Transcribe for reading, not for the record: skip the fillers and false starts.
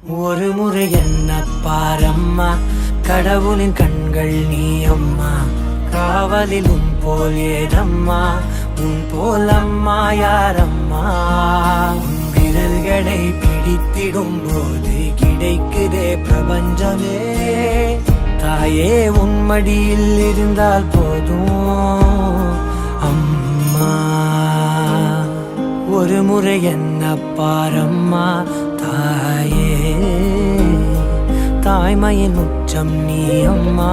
ஒரு முறை என்ன பாரம்மா, கடவுளின் கண்கள் நீ அம்மா. காவலில் உன் போல் ஏதம்மா, உன் போல் அம்மா யாரம்மா. உன் விரல்களை பிடித்திடும் போது கிடைக்குதே பிரபஞ்சமே. தாயே உன் மடியில் இருந்தால் போதும் அம்மா. ஒரு முறை என்ன பாரம்மா தாயே, தாய்மையின் உச்சம் நீ அம்மா.